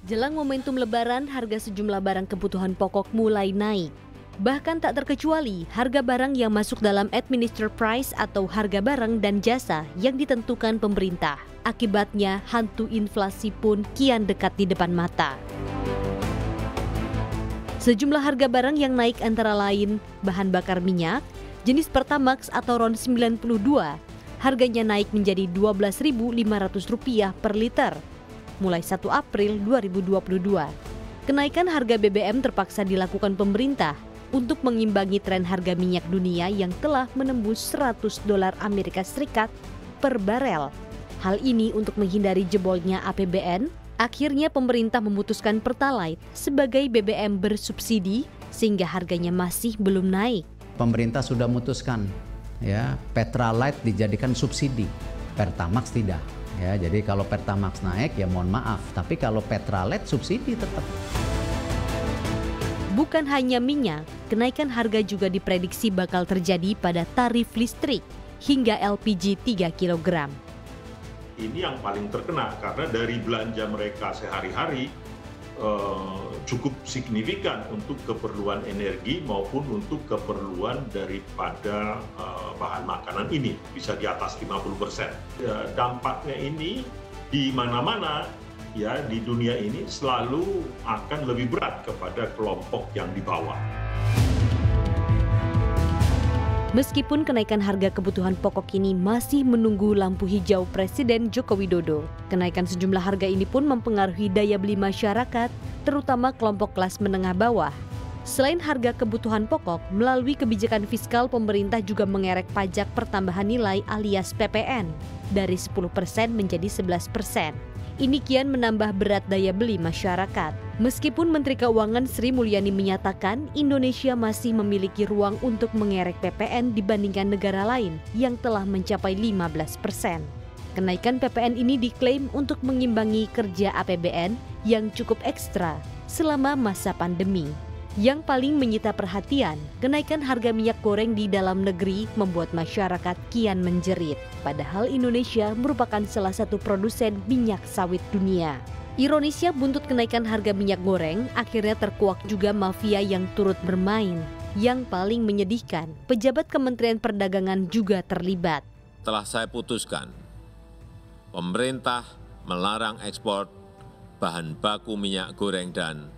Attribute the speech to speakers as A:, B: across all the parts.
A: Jelang momentum Lebaran, harga sejumlah barang kebutuhan pokok mulai naik. Bahkan tak terkecuali harga barang yang masuk dalam administered price atau harga barang dan jasa yang ditentukan pemerintah. Akibatnya, hantu inflasi pun kian dekat di depan mata. Sejumlah harga barang yang naik antara lain bahan bakar minyak, jenis Pertamax atau RON 92, harganya naik menjadi Rp12.500 per liter mulai 1 April 2022. Kenaikan harga BBM terpaksa dilakukan pemerintah untuk mengimbangi tren harga minyak dunia yang telah menembus $100 Amerika Serikat per barel. Hal ini untuk menghindari jebolnya APBN, akhirnya pemerintah memutuskan Pertalite sebagai BBM bersubsidi sehingga harganya masih belum naik.
B: Pemerintah sudah memutuskan ya, Pertalite dijadikan subsidi, Pertamax tidak. Ya, jadi kalau Pertamax naik ya mohon maaf, tapi kalau Pertalite subsidi tetap.
A: Bukan hanya minyak, kenaikan harga juga diprediksi bakal terjadi pada tarif listrik hingga LPG 3 kg.
C: Ini yang paling terkena karena dari belanja mereka sehari-hari cukup signifikan untuk keperluan energi maupun untuk keperluan daripada bahan makanan ini, bisa di atas 50%. Dampaknya ini di mana-mana ya di dunia ini selalu akan lebih berat kepada kelompok yang di bawah.
A: Meskipun kenaikan harga kebutuhan pokok ini masih menunggu lampu hijau Presiden Joko Widodo, kenaikan sejumlah harga ini pun mempengaruhi daya beli masyarakat, terutama kelompok kelas menengah bawah. Selain harga kebutuhan pokok, melalui kebijakan fiskal pemerintah juga mengerek pajak pertambahan nilai alias PPN dari 10% menjadi 11%. Ini kian menambah berat daya beli masyarakat. Meskipun Menteri Keuangan Sri Mulyani menyatakan Indonesia masih memiliki ruang untuk mengerek PPN dibandingkan negara lain yang telah mencapai 15%. Kenaikan PPN ini diklaim untuk mengimbangi kerja APBN yang cukup ekstra selama masa pandemi. Yang paling menyita perhatian, kenaikan harga minyak goreng di dalam negeri membuat masyarakat kian menjerit. Padahal Indonesia merupakan salah satu produsen minyak sawit dunia. Ironisnya buntut kenaikan harga minyak goreng, akhirnya terkuak juga mafia yang turut bermain. Yang paling menyedihkan, pejabat Kementerian Perdagangan juga terlibat.
D: Telah saya putuskan, pemerintah melarang ekspor bahan baku minyak goreng dan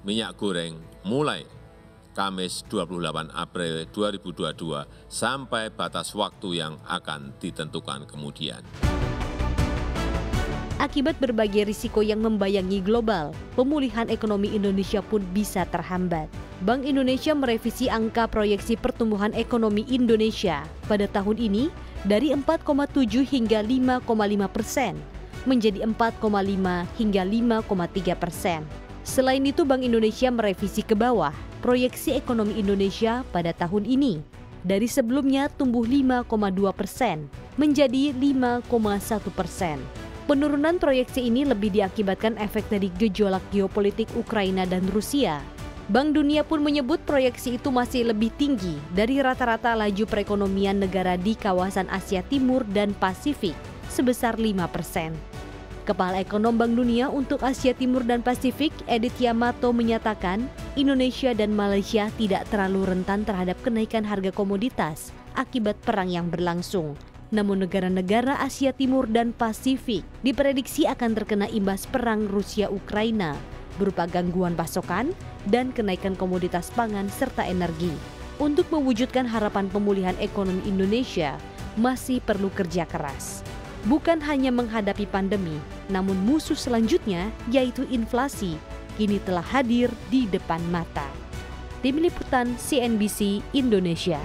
D: minyak goreng mulai Kamis 28 April 2022 sampai batas waktu yang akan ditentukan kemudian.
A: Akibat berbagai risiko yang membayangi global, pemulihan ekonomi Indonesia pun bisa terhambat. Bank Indonesia merevisi angka proyeksi pertumbuhan ekonomi Indonesia pada tahun ini dari 4,7 hingga 5,5% menjadi 4,5 hingga 5,3%. Selain itu, Bank Indonesia merevisi ke bawah proyeksi ekonomi Indonesia pada tahun ini. Dari sebelumnya tumbuh 5,2% menjadi 5,1%. Penurunan proyeksi ini lebih diakibatkan efek dari gejolak geopolitik Ukraina dan Rusia. Bank Dunia pun menyebut proyeksi itu masih lebih tinggi dari rata-rata laju perekonomian negara di kawasan Asia Timur dan Pasifik sebesar 5%. Kepala Ekonom Bank Dunia untuk Asia Timur dan Pasifik, Edith Yamato, menyatakan Indonesia dan Malaysia tidak terlalu rentan terhadap kenaikan harga komoditas akibat perang yang berlangsung. Namun negara-negara Asia Timur dan Pasifik diprediksi akan terkena imbas perang Rusia-Ukraina berupa gangguan pasokan dan kenaikan komoditas pangan serta energi. Untuk mewujudkan harapan pemulihan ekonomi Indonesia, masih perlu kerja keras. Bukan hanya menghadapi pandemi, namun musuh selanjutnya yaitu inflasi kini telah hadir di depan mata. Tim Liputan CNBC Indonesia.